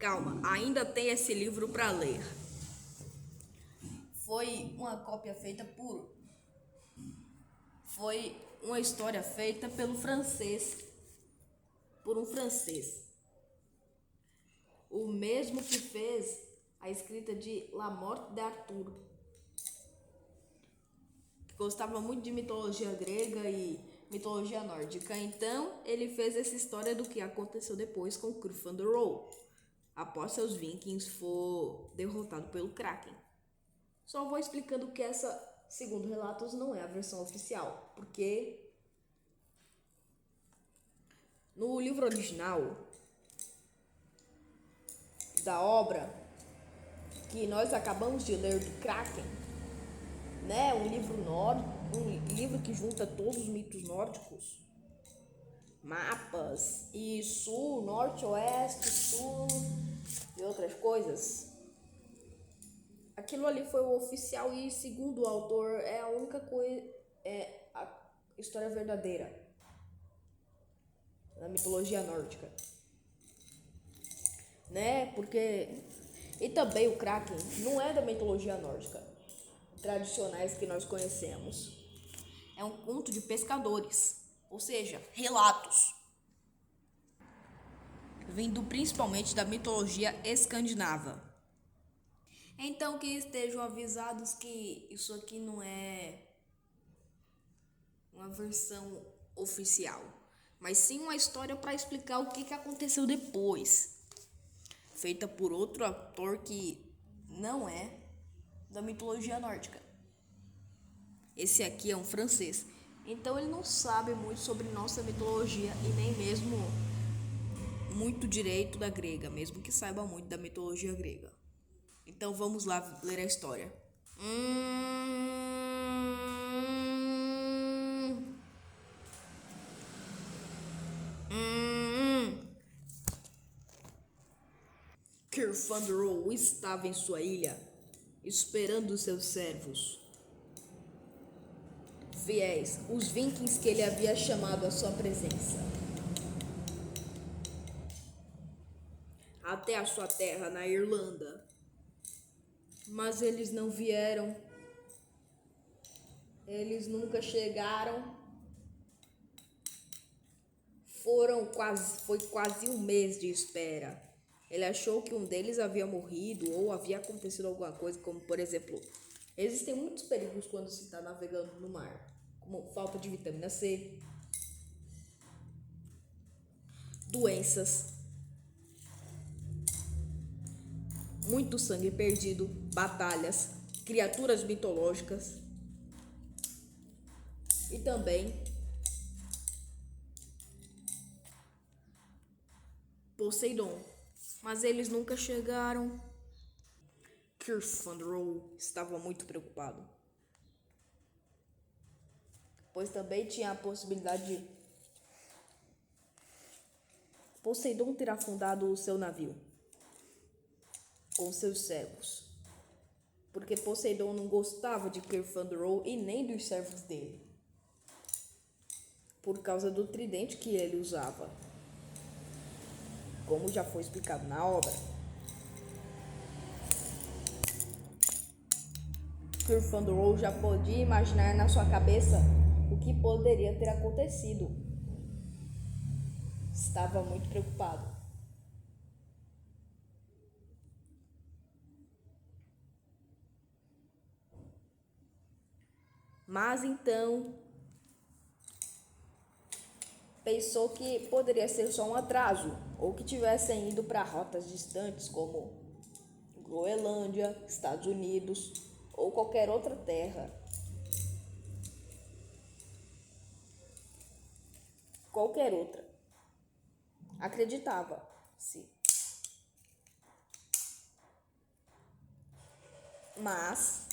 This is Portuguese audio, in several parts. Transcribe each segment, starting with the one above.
calma, ainda tem esse livro para ler. Foi uma cópia feita por... Foi uma história feita pelo francês, por um francês. O mesmo que fez a escrita de La Morte d'Arthur. Gostava muito de mitologia grega e mitologia nórdica. Então, ele fez essa história do que aconteceu depois com Crufandorol, após seus vikings for derrotado pelo Kraken. Só vou explicando que essa, segundo relatos, não é a versão oficial, porque no livro original da obra que nós acabamos de ler do Kraken, né, um livro que junta todos os mitos nórdicos, mapas e sul, norte, oeste, sul e outras coisas. Aquilo ali foi o oficial e, segundo o autor, é a única coisa, é a história verdadeira da mitologia nórdica, né? Porque e também o Kraken não é da mitologia nórdica tradicionais que nós conhecemos. É um conto de pescadores, ou seja, relatos, vindo principalmente da mitologia escandinava. Então que estejam avisados que isso aqui não é uma versão oficial, mas sim uma história para explicar o que aconteceu depois, feita por outro autor que não é da mitologia nórdica. Esse aqui é um francês, então ele não sabe muito sobre nossa mitologia e nem mesmo muito direito da grega, mesmo que saiba muito da mitologia grega. Então vamos lá ler a história. Crufandorol estava em sua ilha, esperando seus servos fiéis, os vikings que ele havia chamado à sua presença, até a sua terra na Irlanda. Mas eles não vieram, eles nunca chegaram. Foi quase um mês de espera. Ele achou que um deles havia morrido ou havia acontecido alguma coisa, como por exemplo, existem muitos perigos quando se está navegando no mar, como falta de vitamina C, doenças, muito sangue perdido, batalhas, criaturas mitológicas e também Poseidon. Mas eles nunca chegaram. Crufandorol estava muito preocupado, pois também tinha a possibilidade de Poseidon ter afundado o seu navio com seus servos, porque Poseidon não gostava de Crufandorol e nem dos servos dele, por causa do tridente que ele usava, como já foi explicado na obra. Crufandorol já podia imaginar na sua cabeça o que poderia ter acontecido. Estava muito preocupado. Mas então pensou que poderia ser só um atraso, ou que tivessem ido para rotas distantes como Groenlândia, Estados Unidos ou qualquer outra terra. Qualquer outra. Acreditava-se. Mas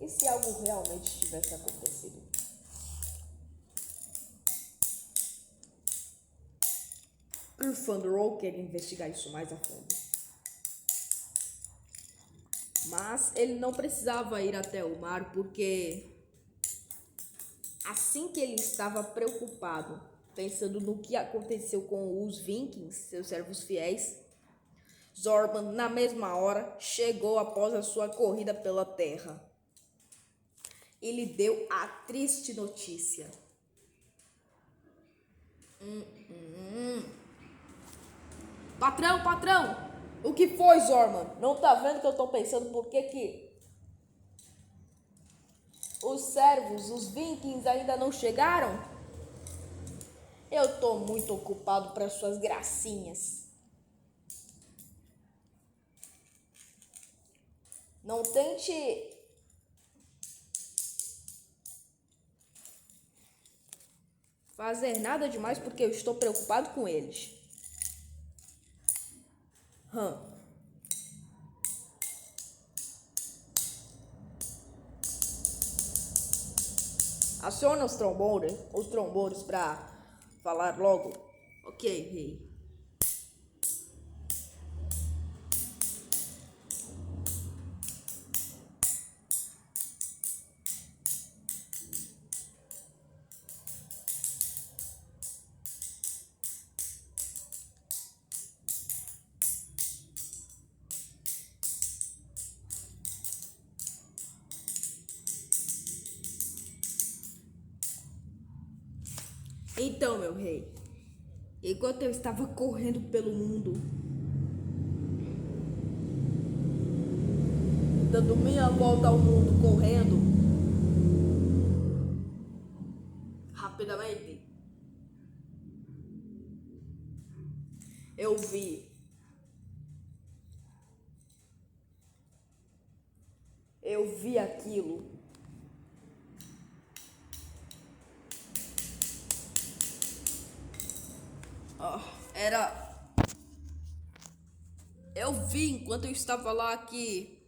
e se algo realmente tivesse acontecido? Crufandorol queria investigar isso mais a fundo. Mas ele não precisava ir até o mar porque Assim que ele estava preocupado, pensando no que aconteceu com os Vikings, seus servos fiéis, Zorban, na mesma hora, chegou após a sua corrida pela terra. Ele deu a triste notícia. Patrão! O que foi, Zorban? Não tá vendo que eu tô pensando por que os servos, os Vikings ainda não chegaram? Eu tô muito ocupado para suas gracinhas. Não tente fazer nada demais porque eu estou preocupado com eles. Aciona os trombores para falar logo. Ok, rei. Então, meu rei, enquanto eu estava correndo pelo mundo, dando minha volta ao mundo, correndo rapidamente, eu vi aquilo. Eu vi enquanto eu estava lá que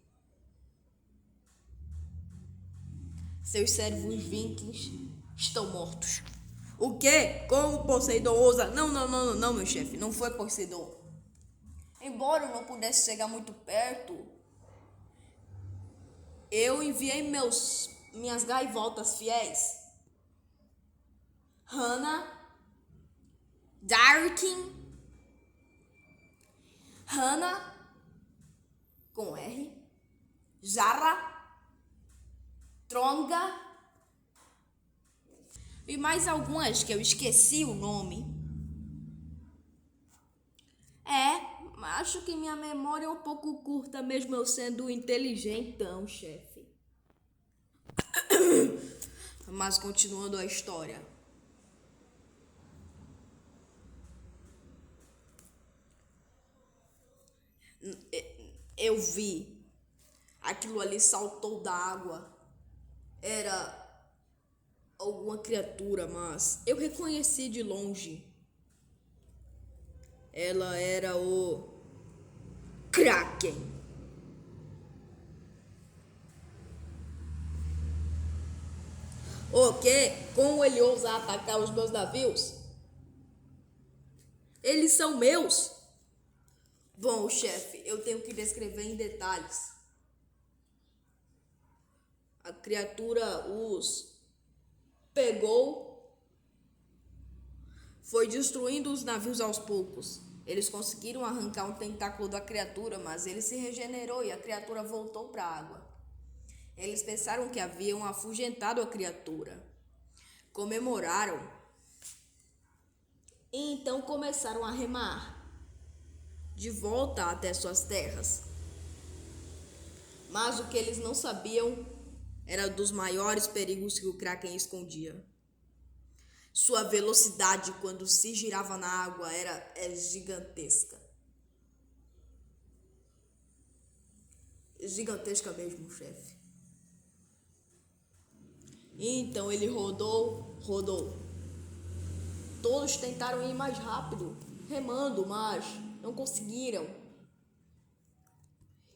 seus servos vikings estão mortos. O quê? Como Poseidon ousa? Não, meu chefe, não foi Poseidon. Embora eu não pudesse chegar muito perto, eu enviei minhas gaivotas fiéis, Hannah, Darkin, Hannah com R, Jara, Tronga e mais algumas que eu esqueci o nome. Acho que minha memória é um pouco curta, mesmo eu sendo inteligentão, chefe. Mas continuando a história. Eu vi. Aquilo ali saltou da água. Era alguma criatura, mas eu reconheci de longe. Ela era o Kraken. O quê? Como ele ousa atacar os meus navios? Eles são meus? Bom, chefe, eu tenho que descrever em detalhes. A criatura os pegou, foi destruindo os navios aos poucos. Eles conseguiram arrancar um tentáculo da criatura, mas ele se regenerou e a criatura voltou para a água. Eles pensaram que haviam afugentado a criatura. Comemoraram. E então começaram a remar de volta até suas terras. Mas o que eles não sabiam era dos maiores perigos que o Kraken escondia. Sua velocidade quando se girava na água é gigantesca. Gigantesca mesmo, chefe. Então ele rodou. Todos tentaram ir mais rápido, remando, mas não conseguiram.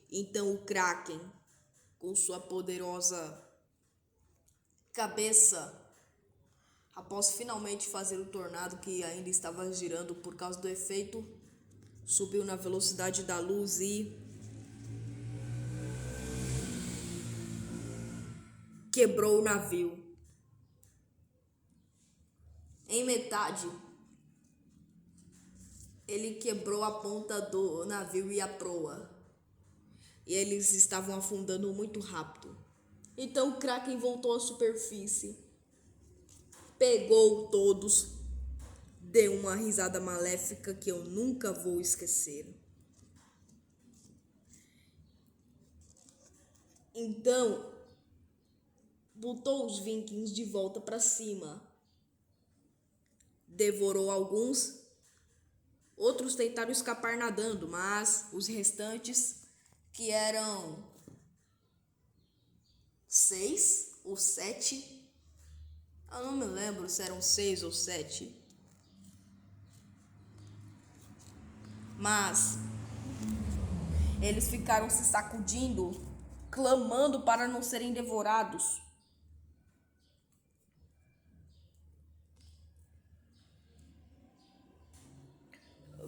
Então o Kraken, com sua poderosa cabeça, após finalmente fazer o tornado que ainda estava girando por causa do efeito, subiu na velocidade da luz e quebrou o navio. Em metade, ele quebrou a ponta do navio e a proa. E eles estavam afundando muito rápido. Então o Kraken voltou à superfície, pegou todos, deu uma risada maléfica que eu nunca vou esquecer. Então, botou os Vikings de volta para cima. Devorou alguns. Outros tentaram escapar nadando, mas os restantes, que eram 6 ou 7, eu não me lembro se eram 6 ou 7, mas eles ficaram se sacudindo, clamando para não serem devorados.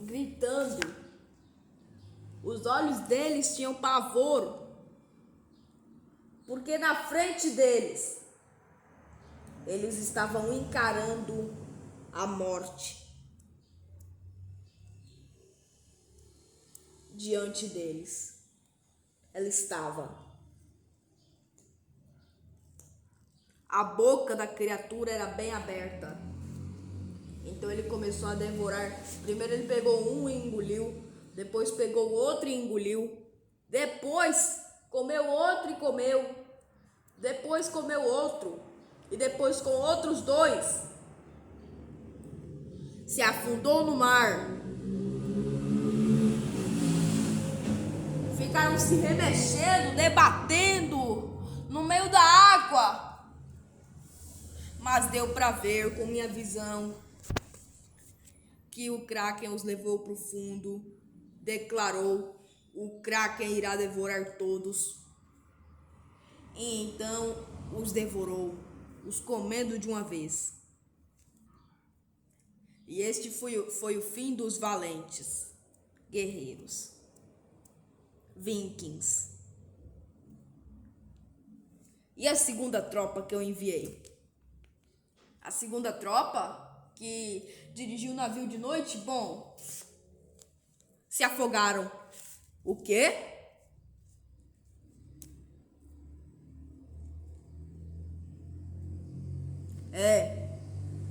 Gritando. Os olhos deles tinham pavor, porque na frente deles, eles estavam encarando a morte. Diante deles, ela estava. A boca da criatura era bem aberta. Então ele começou a devorar. Primeiro ele pegou um e engoliu. Depois pegou outro e engoliu. Depois comeu outro e comeu. Depois comeu outro. E depois com outros 2. Se afundou no mar. Ficaram se remexendo, debatendo no meio da água. Mas deu para ver com minha visão que o Kraken os levou para o fundo, declarou: o Kraken irá devorar todos. E então os devorou, os comendo de uma vez. E este foi o fim dos valentes guerreiros, Vikings. E a segunda tropa que eu enviei? A segunda tropa que dirigiu o navio de noite, bom, se afogaram. O quê?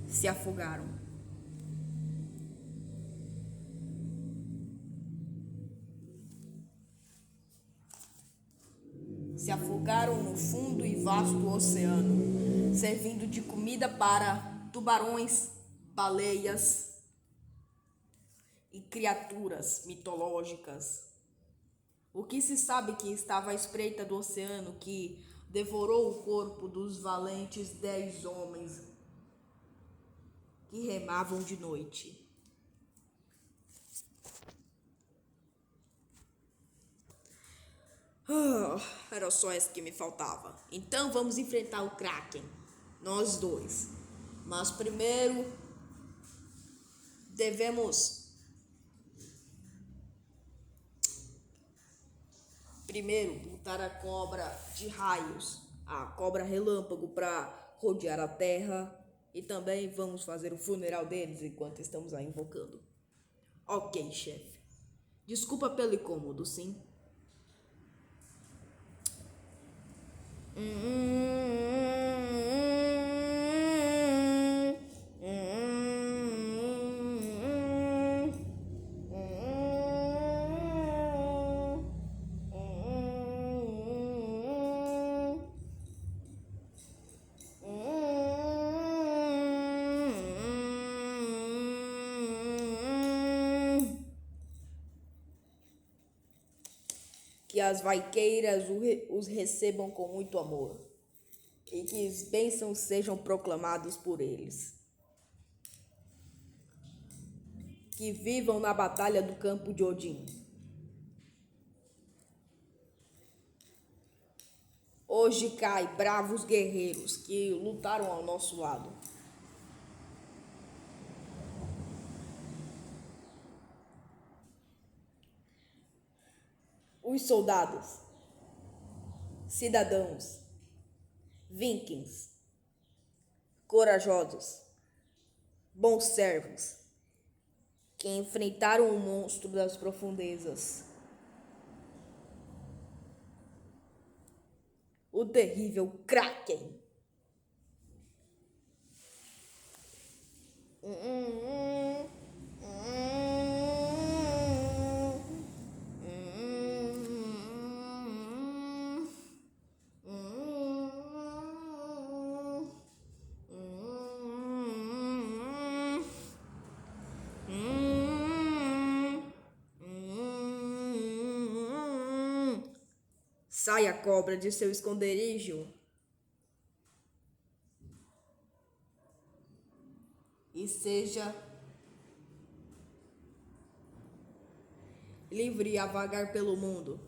Se afogaram. Se afogaram no fundo e vasto oceano, servindo de comida para tubarões, baleias e criaturas mitológicas. O que se sabe que estava à espreita do oceano, que devorou o corpo dos valentes 10 homens que remavam de noite. Era só essa que me faltava. Então vamos enfrentar o Kraken, nós dois. Mas primeiro devemos botar a cobra de raios, a cobra relâmpago, para rodear a terra. E também vamos fazer o funeral deles enquanto estamos a invocando. Ok, chefe. Desculpa pelo incômodo, sim? Que as vaiqueiras os recebam com muito amor e que as bênçãos sejam proclamados por eles. Que vivam na batalha do campo de Odin. Hoje cai bravos guerreiros que lutaram ao nosso lado. Os soldados, cidadãos, Vikings, corajosos, bons servos, que enfrentaram o monstro das profundezas, o terrível Kraken. Saia, cobra, de seu esconderijo e seja livre a vagar pelo mundo.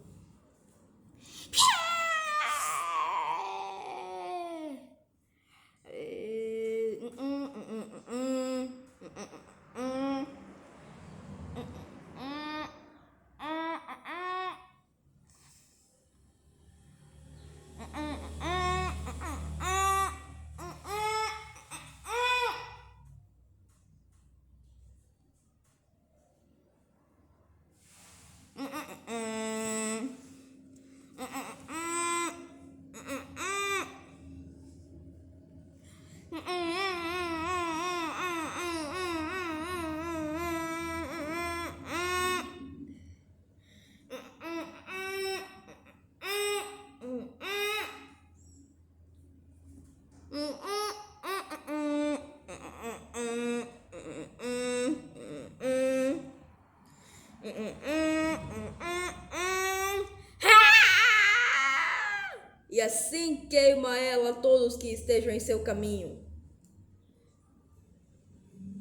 E assim queima ela todos que estejam em seu caminho,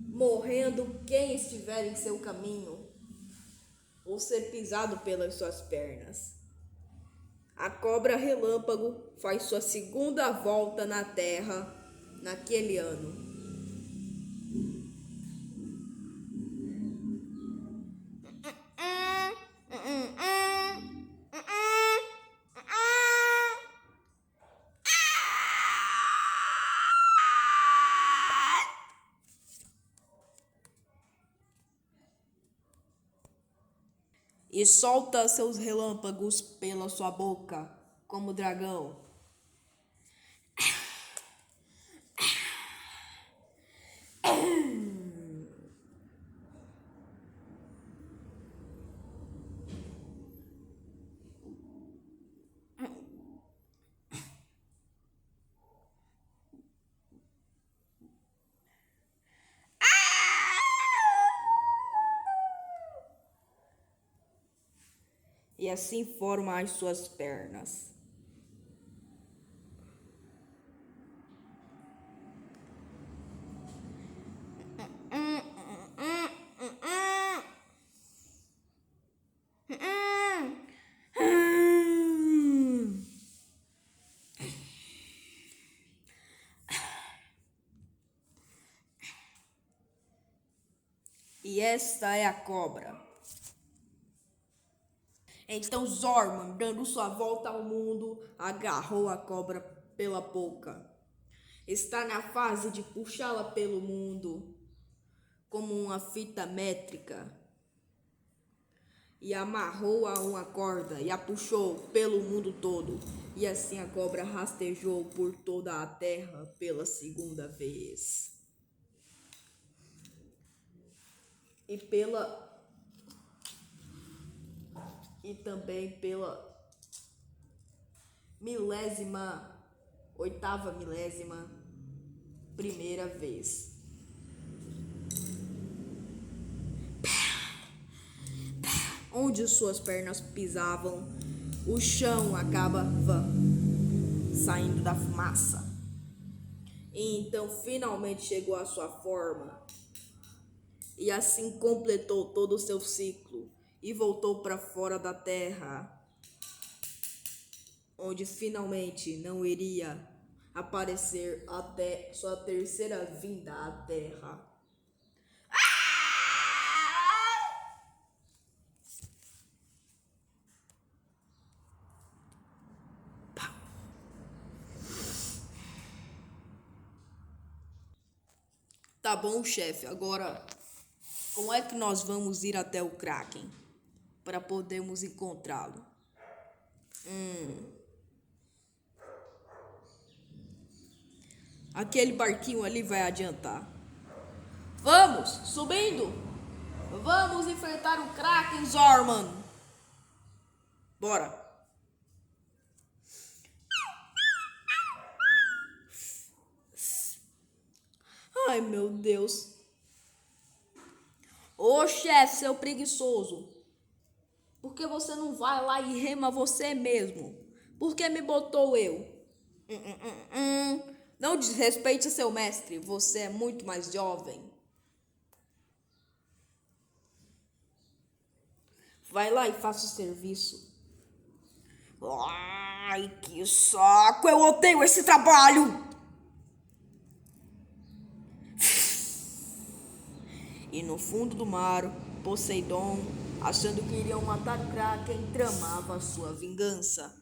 morrendo quem estiver em seu caminho, ou ser pisado pelas suas pernas. A cobra relâmpago faz sua segunda volta na terra naquele ano. E solta seus relâmpagos pela sua boca, como dragão. E assim forma as suas pernas. E esta é a cobra. Então Zorman, dando sua volta ao mundo, agarrou a cobra pela boca. Está na fase de puxá-la pelo mundo, como uma fita métrica. E amarrou a uma corda e a puxou pelo mundo todo. E assim a cobra rastejou por toda a terra pela segunda vez. E também pela oitava milésima primeira vez. Onde suas pernas pisavam, o chão acabava saindo da fumaça. E então finalmente chegou à sua forma. E assim completou todo o seu ciclo e voltou para fora da terra, onde finalmente não iria aparecer até sua terceira vinda à terra. Tá bom, chefe. Agora, como é que nós vamos ir até o Kraken para podermos encontrá-lo? Aquele barquinho ali vai adiantar. Vamos, subindo. Vamos enfrentar o Kraken, Zorman. Bora. Ai, meu Deus. Ô, chefe, seu preguiçoso. Por que você não vai lá e rema você mesmo? Por que me botou eu? Não desrespeite seu mestre. Você é muito mais jovem. Vai lá e faça o serviço. Ai, que saco! Eu odeio esse trabalho! E no fundo do mar, Poseidon, achando que iriam matar o Kraken, tramava sua vingança.